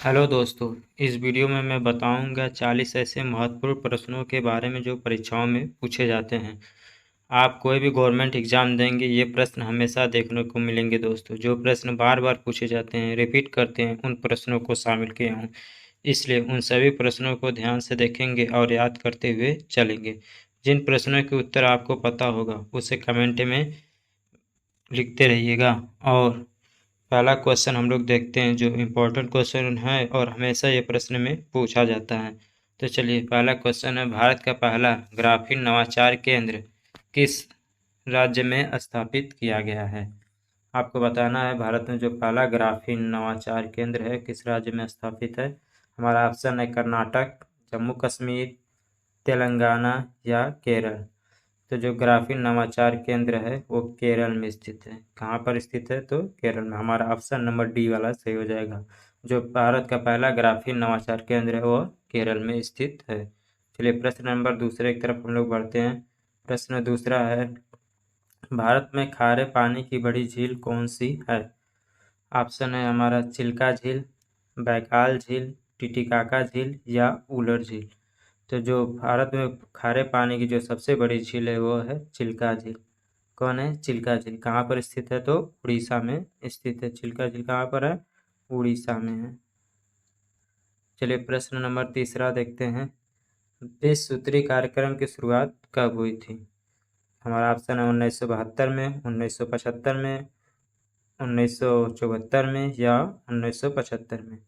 Hello दोस्तों, इस video में मैं बताऊंगा 40 ऐसे महत्वपूर्ण प्रश्नों के बारे में जो परीक्षाओं में पूछे जाते हैं। आप कोई भी गवर्नमेंट एग्जाम देंगे, ये प्रश्न हमेशा देखने को मिलेंगे दोस्तों। जो प्रश्न बार बार पूछे जाते हैं, रिपीट करते हैं, उन प्रश्नों को शामिल किया हूँ। इसलिए उन सभी प्रश्नों को ध्यान से देखेंगे और याद करते हुए चलेंगे। जिन प्रश्नों के उत्तर आपको पता होगा उसे कमेंट में लिखते रहिएगा। और पहला क्वेश्चन हम लोग देखते हैं, जो इम्पोर्टेंट क्वेश्चन है और हमेशा ये प्रश्न में पूछा जाता है। तो चलिए, पहला क्वेश्चन है, भारत का पहला ग्राफीन नवाचार केंद्र किस राज्य में स्थापित किया गया है? आपको बताना है भारत में जो पहला ग्राफीन नवाचार केंद्र है किस राज्य में स्थापित है। हमारा ऑप्शन है कर्नाटक, जम्मू कश्मीर, तेलंगाना या केरल। तो जो ग्राफीन नवाचार केंद्र है वो केरल में स्थित है। कहाँ पर स्थित है? तो केरल में। हमारा ऑप्शन नंबर डी वाला सही हो जाएगा। जो भारत का पहला ग्राफीन नवाचार केंद्र है वो केरल में स्थित है। चलिए, प्रश्न नंबर दूसरे की तरफ हम लोग बढ़ते हैं। प्रश्न दूसरा है, भारत में खारे पानी की बड़ी झील कौन सी है? ऑप्शन है हमारा चिल्का झील, बैकाल झील, टिटिकाका झील या उलर झील। तो जो भारत में खारे पानी की जो सबसे बड़ी झील है वो है चिल्का झील। कौन है? चिल्का झील। कहाँ पर स्थित है? तो उड़ीसा में स्थित है। चिल्का झील कहाँ पर है? उड़ीसा में है। चलिए, प्रश्न नंबर तीसरा देखते हैं, विश्व सूत्री कार्यक्रम की शुरुआत कब हुई थी? हमारा ऑप्शन है 1972 में, 1975 में, 1974 में या 1975 में।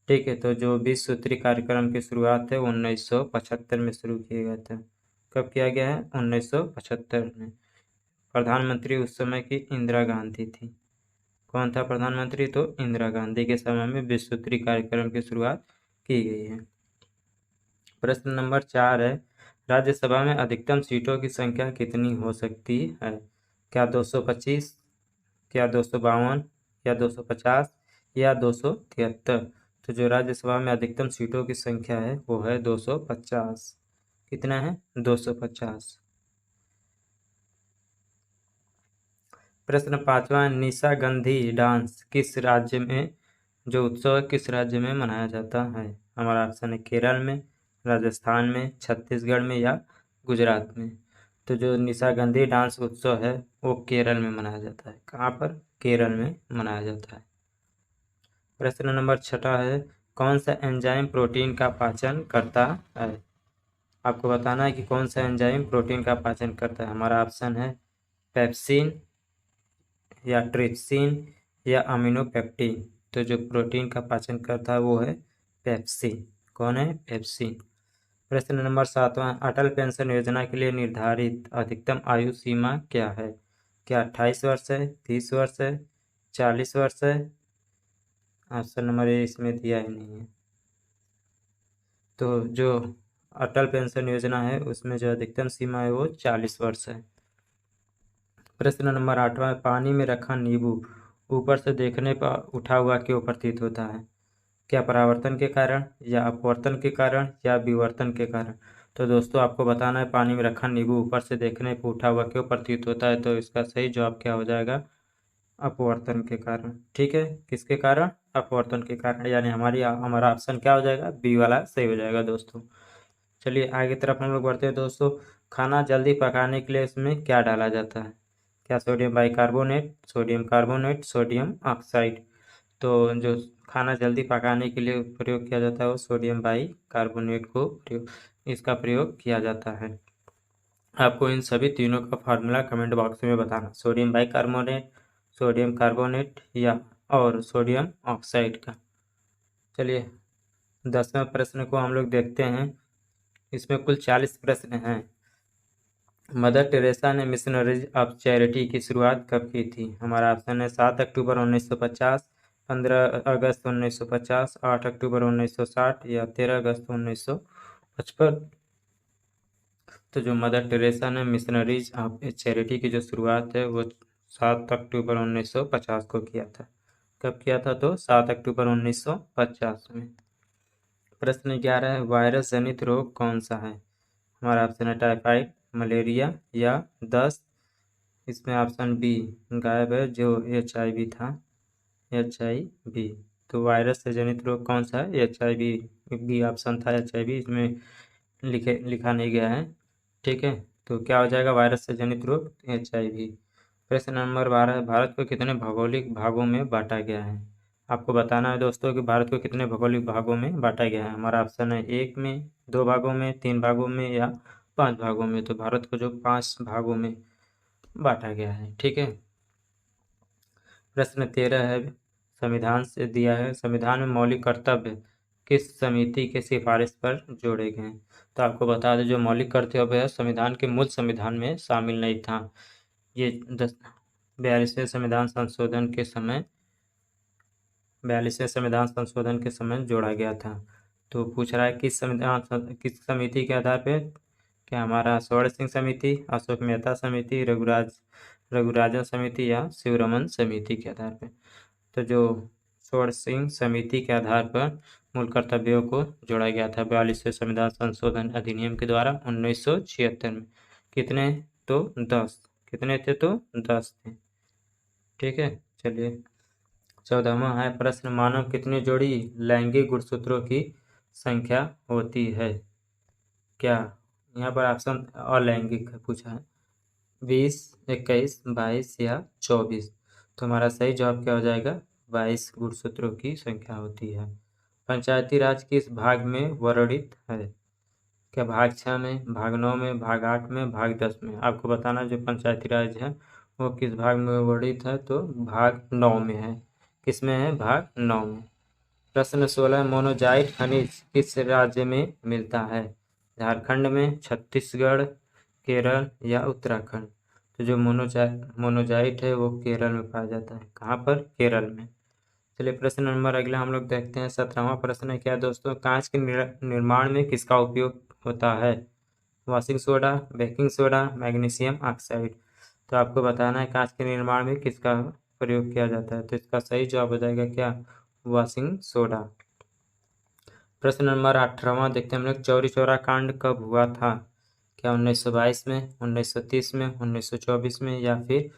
ठीक है, तो जो विश्व सूत्री कार्यक्रम की शुरुआत है 1975 में शुरू किया गया था। कब किया गया है? 1975 में। प्रधानमंत्री उस समय की इंदिरा गांधी थी। कौन था प्रधानमंत्री? तो इंदिरा गांधी के समय में विश्व सूत्री कार्यक्रम की शुरुआत की गई है। प्रश्न नंबर 4 है, राज्यसभा में अधिकतम सीटों की संख्या कितनी हो सकती है? क्या 225, क्या 252 या 250 या 273? तो जो राज्यसभा में अधिकतम सीटों की संख्या है वो है 250। कितना है? 250। प्रश्न पांचवा, निशागंधी डांस किस राज्य में, जो उत्सव किस राज्य में मनाया जाता है? हमारा ऑप्शन है केरल में, राजस्थान में, छत्तीसगढ़ में या गुजरात में। तो जो निशागंधी डांस उत्सव है वो केरल में मनाया जाता है। कहाँ पर? केरल में मनाया जाता है। प्रश्न नंबर 6 है, कौन सा एंजाइम प्रोटीन का पाचन करता है? आपको बताना है कि कौन सा एंजाइम प्रोटीन का पाचन करता है। हमारा ऑप्शन है पेप्सिन या ट्रिप्सिन या अमीनोपेप्टिन। तो जो प्रोटीन का पाचन करता है वो है पेप्सिन। कौन है? पेप्सिन। प्रश्न नंबर 7वां, अटल पेंशन योजना के लिए निर्धारित अधिकतम आयु सीमा क्या है? क्या 28 वर्ष है, 30 वर्ष है, 40 वर्ष है? ऑप्शन नंबर ए इसमें दिया ही नहीं है। तो जो अटल पेंशन योजना है उसमें जो अधिकतम सीमा है वो 40 वर्ष है। प्रश्न नंबर 8वां, पानी में रखा नींबू ऊपर से देखने पर उठा हुआ क्यों प्रतीत होता है? क्या परावर्तन के कारण या अपवर्तन के कारण या विवर्तन के कारण? तो दोस्तों, आपको बताना है पानी में रखा नींबू ऊपर से देखने पर उठा हुआ क्यों प्रतीत होता है। तो इसका सही जवाब क्या हो जाएगा? अपवर्तन के कारण। ठीक है, किसके कारण? अपवर्तन के कारण। यानी हमारा ऑप्शन क्या हो जाएगा? बी वाला सही हो जाएगा दोस्तों। चलिए, आगे तरफ हम लोग बढ़ते हैं दोस्तों। खाना जल्दी पकाने के लिए इसमें क्या डाला जाता है? क्या sodium bicarbonate, sodium carbonate, sodium oxide? तो जो खाना जल्दी पकाने के लिए प्रयोग किया जाता है वो सोडियम बाइकार्बोनेट को इसका प्रयोग किया जाता है। आपको इन सभी तीनों का फार्मूला कमेंट बॉक्स में बताना, सोडियम बाइकार्बोनेट, सोडियम कार्बोनेट या और सोडियम ऑक्साइड का। चलिए, 10वें प्रश्न को हम लोग देखते हैं। इसमें कुल 40 प्रश्न हैं। मदर टेरेसा ने मिशनरीज ऑफ चैरिटी की शुरुआत कब की थी? हमारा ऑप्शन है 7 अक्टूबर 1950, 15 अगस्त 1950, 8 अक्टूबर 1960 या 13 अगस्त 1955। तो जो मदर टेरेसा ने मिशनरीज ऑफ चैरिटी की जो शुरुआत है वो 7 अक्टूबर 1950 को किया था। कब किया था? तो 7 अक्टूबर 1950 में। प्रश्न 11 है, वायरस जनित रोग कौन सा है? हमारा ऑप्शन है टाइफाइड, मलेरिया या दस्त। इसमें ऑप्शन बी गायब है, जो HIV था। HIV। तो वायरस से जनित रोग कौन सा है? HIV भी ऑप्शन था, HIV इसमें लिखा नहीं गया है। ठीक है, तो क्या हो जाएगा वायरस से जनित रोग? HIV। प्रश्न नंबर 12 है, भारत को कितने भौगोलिक भागों में बांटा गया है? आपको बताना है दोस्तों कि भारत को कितने भौगोलिक भागों में बांटा गया है। हमारा ऑप्शन है 1 में, 2 भागों में, 3 भागों में या 5 भागों में। तो भारत को जो 5 भागों में बांटा गया है। ठीक है, प्रश्न 13 है, संविधान से दिया है, संविधान में मौलिक कर्तव्य किस समिति के सिफारिश पर जोड़े गए हैं? तो आपको बता दें जो मौलिक कर्तव्य है संविधान के मूल संविधान में शामिल नहीं था। ये 42वें संविधान संशोधन के समय 42वें संविधान संशोधन के समय जोड़ा गया था। तो पूछ रहा है किस समिति के आधार पे? क्या हमारा स्वर्ण सिंह समिति, अशोक मेहता समिति, रघुराजन समिति या शिवरमन समिति के आधार पे? तो जो स्वर्ण सिंह समिति के आधार पर मूल कर्तव्यों को जोड़ा गया था 42वें संविधान संशोधन अधिनियम के द्वारा 1976 में। कितने? तो 10। कितने थे? तो 10 थे। ठीक है, चलिए 14वां है प्रश्न, मानव कितनी जोड़ी लैंगिक गुणसूत्रों की संख्या होती है? क्या यहाँ पर ऑप्शन अलैंगिक पूछा है, 20, 21, 22 या 24। तो हमारा सही जवाब क्या हो जाएगा? 22 गुणसूत्रों की संख्या होती है। पंचायती राज किस भाग में वर्णित है? क्या भाग 6 में, भाग 9 में, भाग 8 में, भाग 10 में? आपको बताना जो पंचायती राज है वो किस भाग में वर्णित है? तो भाग 9 में है। किस में है? भाग 9 में। प्रश्न 16, मोनोजाइट खनिज किस राज्य में मिलता है? झारखंड में, छत्तीसगढ़, केरल या उत्तराखंड? तो जो मोनोजाइट है वो केरल में पाया जाता है। कहाँ पर? केरल में। चलिए प्रश्न नंबर अगला हम लोग देखते हैं। 17वां प्रश्न है, क्या दोस्तों कांच के निर्माण में किसका उपयोग होता है? Washing soda, baking soda, magnesium oxide? तो आपको बताना है कांच के निर्माण में किसका प्रयोग किया जाता है। तो इसका सही जवाब हो जाएगा क्या? Washing soda. प्रश्न नंबर 18वां देखते हैं हम लोग, चौरी चौरा कांड कब हुआ था? क्या 1922 में, 1930 में, 1924 में या फिर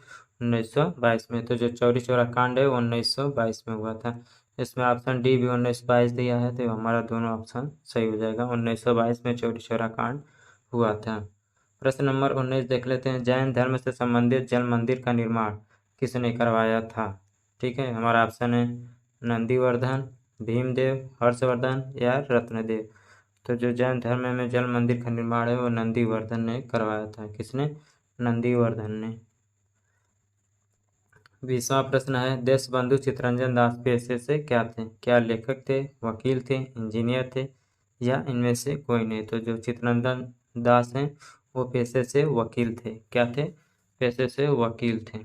1922 में? तो जो चौरी चौरा कांड है वो 1922 में हुआ था। इसमें ऑप्शन डी भी 1922 दिया है, तो हमारा दोनों ऑप्शन सही हो जाएगा। 1922 में चौरी चौरा कांड हुआ था। प्रश्न नंबर 19 देख लेते हैं, जैन धर्म से संबंधित जल मंदिर का निर्माण किसने करवाया था? ठीक है, हमारा ऑप्शन है नंदीवर्धन, भीमदेव, हर्षवर्धन या रत्नदेव। तो जो जैन धर्म में जल मंदिर का निर्माण है वो नंदीवर्धन ने करवाया था। किसने? नंदीवर्धन ने। 20वां प्रश्न है, देशबंधु चित्तरंजन दास पेशे से क्या थे? क्या लेखक थे, वकील थे, इंजीनियर थे या इनमें से कोई नहीं? तो जो चित्तरंजन दास हैं वो पेशे से वकील थे। क्या थे? पेशे से वकील थे।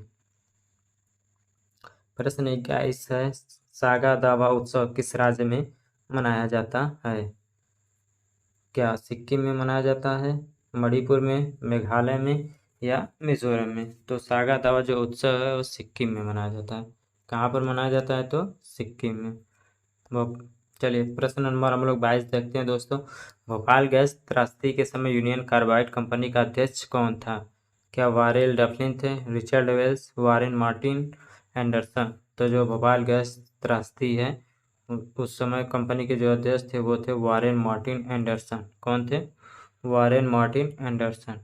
प्रश्न 21 है, सागा दावा उत्सव किस राज्य में मनाया जाता है? क्या सिक्किम में मनाया जाता है, मणिपुर में, मेघालय में या मिजोरम में? तो सागा दावा जो उत्सव है वो सिक्किम में मनाया जाता है। कहाँ पर मनाया जाता है? तो सिक्किम में। वो चलिए प्रश्न नंबर हम लोग 22 देखते हैं दोस्तों, भोपाल गैस त्रासदी के समय यूनियन कार्बाइड कंपनी का अध्यक्ष कौन था? क्या वारेल डफलिन थे, Richard Wells, Warren Martin Anderson? तो जो भोपाल गैस त्रासदी है उस समय कंपनी के जो अध्यक्ष थे वो थे वारेन मार्टिन एंडरसन। कौन थे? Warren Martin Anderson.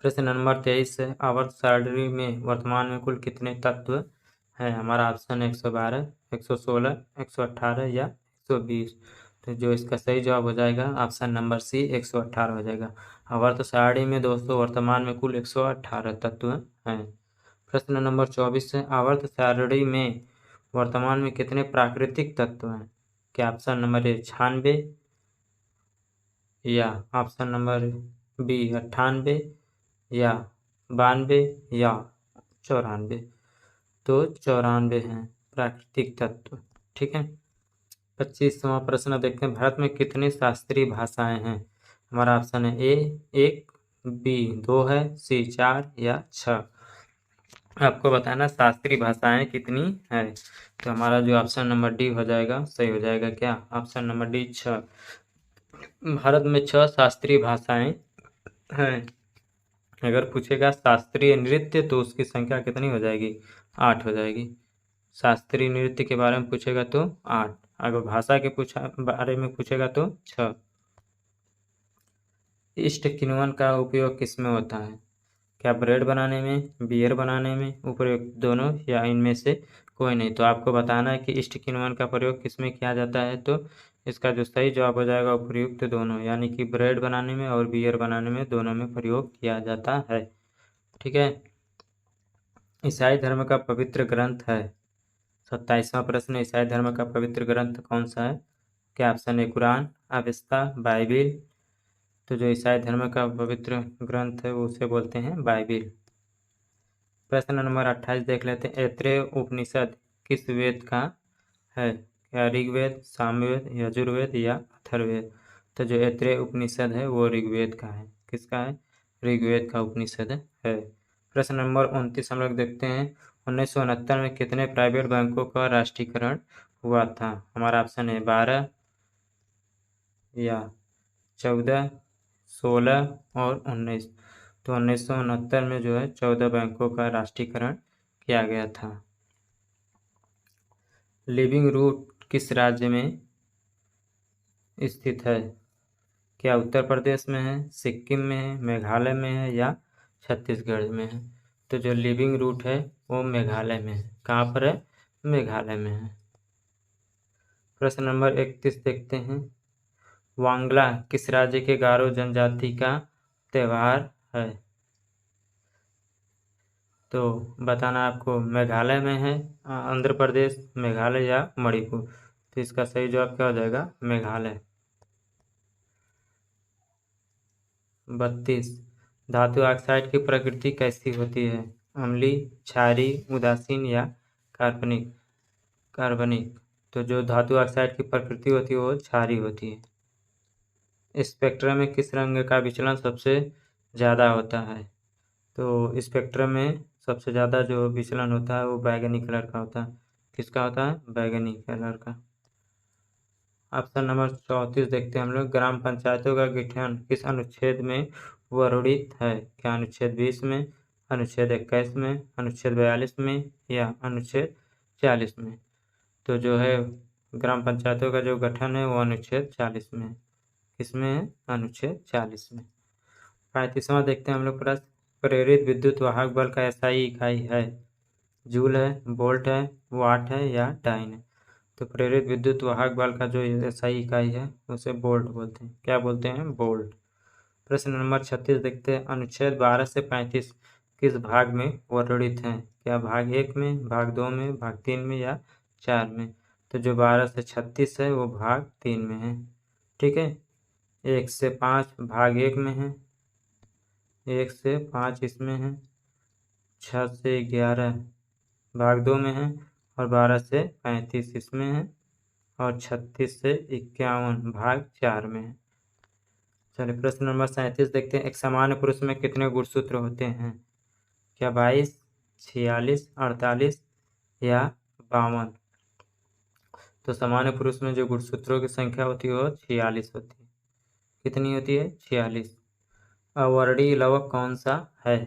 प्रश्न नंबर 23 है, आवर्त सारणी में वर्तमान में कुल कितने तत्व हैं? हमारा ऑप्शन है 112, 116, 118 या 120। तो जो इसका सही जवाब हो जाएगा ऑप्शन नंबर सी 118 हो जाएगा। आवर्त सारणी में दोस्तों वर्तमान में कुल 118 तत्व हैं। प्रश्न नंबर 24 है, आवर्त सारणी में वर्तमान में कितने प्राकृतिक तत्व हैं? क्या ऑप्शन नंबर ए 96 या ऑप्शन नंबर बी 98 या 92 या 94? तो 94 हैं प्राकृतिक तत्व। ठीक है, 25वां प्रश्न देखते हैं, भारत में कितनी शास्त्रीय भाषाएं हैं? हमारा ऑप्शन है ए 1, बी 2 है, सी 4 या 6। आपको बताना शास्त्रीय भाषाएं कितनी है। तो हमारा जो ऑप्शन नंबर डी हो जाएगा सही हो जाएगा। क्या? Option number D 6। भारत में 6 शास्त्रीय भाषाएं हैं। अगर पूछेगा शास्त्रीय नृत्य तो उसकी संख्या कितनी हो जाएगी? 8 हो जाएगी। शास्त्रीय नृत्य के बारे में पूछेगा तो 8, अगर भाषा के बारे में पूछेगा तो 6। ईस्ट किण्वन का उपयोग किस में होता है? क्या ब्रेड बनाने में, बियर बनाने में, उपयुक्त दोनों या इनमें से कोई नहीं? तो आपको बताना है कि ईस्ट किण्वन का प्रयोग किस में किया जाता है। तो इसका जो सही जवाब हो जाएगा उपयुक्त दोनों, यानी कि ब्रेड बनाने में और बियर बनाने में, दोनों में प्रयोग किया जाता है। ठीक है। ईसाई धर्म का पवित्र ग्रंथ है। 27वां प्रश्न, ईसाई धर्म का पवित्र ग्रंथ कौन सा है? क्या ऑप्शन है कुरान, अवेस्ता, बाइबिल? तो जो ईसाई धर्म का पवित्र ग्रंथ है वो उसे बोलते हैं बाइबिल। प्रश्न नंबर 28 देख लेते हैं। ऐत्रेय उपनिषद किस वेद का है? क्या ऋग्वेद, सामवेद, यजुर्वेद या अथर्ववेद? तो जो ऐत्रेय उपनिषद है वो ऋग्वेद का है। किसका है? ऋग्वेद का उपनिषद है। प्रश्न नंबर 29 हम लोग देखते हैं। 1969 में कितने प्राइवेट बैंकों का राष्ट्रीयकरण हुआ था? हमारा ऑप्शन है 12 या 14, 16 और 19। तो 1969 में जो है 14 बैंकों का राष्ट्रीयकरण किया गया था। लिविंग रूट किस राज्य में स्थित है? क्या उत्तर प्रदेश में है, सिक्किम में है, मेघालय में है या छत्तीसगढ़ में है? तो जो लिविंग रूट है वो मेघालय में है। कहाँ पर है? मेघालय में है। प्रश्न नंबर 31 देखते हैं। वांगला किस राज्य के गारो जनजाति का त्यौहार है? तो बताना आपको मेघालय में है, आंध्र प्रदेश, मेघालय या मणिपुर? तो इसका सही जवाब क्या हो जाएगा? मेघालय। 32 धातु ऑक्साइड की प्रकृति कैसी होती है? अम्लीय, क्षारीय, उदासीन या कार्बनिक? कार्बनिक। तो जो धातु ऑक्साइड की प्रकृति होती है वो क्षारीय होती है। स्पेक्ट्रम में किस रंग का विचलन सबसे ज़्यादा होता है? तो स्पेक्ट्रम में सबसे ज़्यादा जो विचलन होता है वो बैगनी कलर का होता है। किसका होता है? बैगनी कलर का। ऑप्शन नंबर 34 देखते हैं हम लोग। ग्राम पंचायतों का गठन किस अनुच्छेद में वर्णित है? क्या अनुच्छेद 20 में, अनुच्छेद 21 में, अनुच्छेद 42 में या अनुच्छेद 40 में? तो जो है ग्राम पंचायतों का जो गठन है वो अनुच्छेद 40 में है। किसमें है? अनुच्छेद 40 में। 35वां देखते हैं हम लोग प्रश्न। प्रेरित विद्युत वाहक बल का एसआई इकाई है? जूल है, वोल्ट है, वाट है या डाइन है? तो प्रेरित विद्युत वाहक बल का जो एसआई इकाई है उसे वोल्ट बोलते हैं। क्या बोलते हैं? वोल्ट। प्रश्न नंबर 36 देखते हैं। अनुच्छेद 12 से 35 किस भाग में वर्णित हैं? क्या भाग 1 में, भाग 2 में, भाग 3 में या 4 में? तो जो 12 से 36 है वो भाग 3 में है। ठीक है। 1 से 5 भाग 1 में है, 1 से 5 इसमें है, 6 से 11 भाग 2 में है और 12 से 35 इसमें है और 36 से 51 भाग 4 में है। चलिए प्रश्न नंबर 37 देखते हैं। एक सामान्य पुरुष में कितने गुणसूत्र होते हैं? क्या 22, 46, 48 या 52? तो सामान्य पुरुष में जो गुणसूत्रों की संख्या होती है वो 46 होती है। कितनी होती है? 46। अवर्णीय लवक कौन सा है?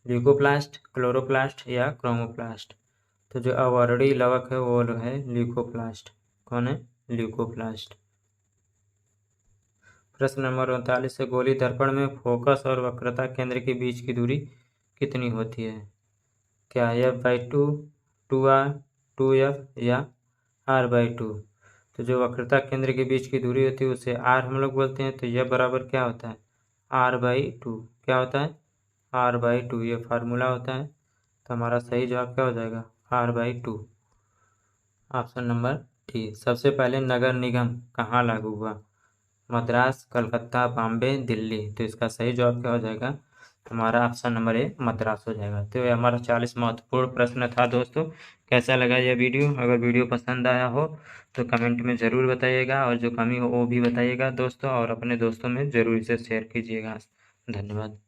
ल्यूकोप्लास्ट, क्लोरोप्लास्ट या क्रोमोप्लास्ट? तो जो अवर्णीय लवक है वो है ल्यूकोप्लास्ट। कौन है? ल्यूकोप्लास्ट। प्रश्न नंबर 39 से गोली दर्पण में फोकस और वक्रता केंद्र के बीच की दूरी कितनी होती है? क्या f/2, 2r, 2f या r/2? तो जो वक्रता केंद्र के बीच की दूरी होती है उसे r हम लोग बोलते हैं। तो यह बराबर क्या होता है? r/2। क्या होता है? r/2। ये फार्मूला होता है। तो हमारा सही जवाब क्या हो जाएगा? r/2। Option number D. सबसे पहले नगर निगम कहाँ लागू हुआ? मद्रास, कलकत्ता, बॉम्बे, दिल्ली? तो इसका सही जवाब क्या हो जाएगा? हमारा ऑप्शन नंबर ए मद्रास हो जाएगा। तो ये हमारा 40 महत्वपूर्ण प्रश्न था दोस्तों। कैसा लगा यह वीडियो? अगर वीडियो पसंद आया हो तो कमेंट में ज़रूर बताइएगा और जो कमी हो वो भी बताइएगा दोस्तों, और अपने दोस्तों में ज़रूर इसे शेयर कीजिएगा। धन्यवाद।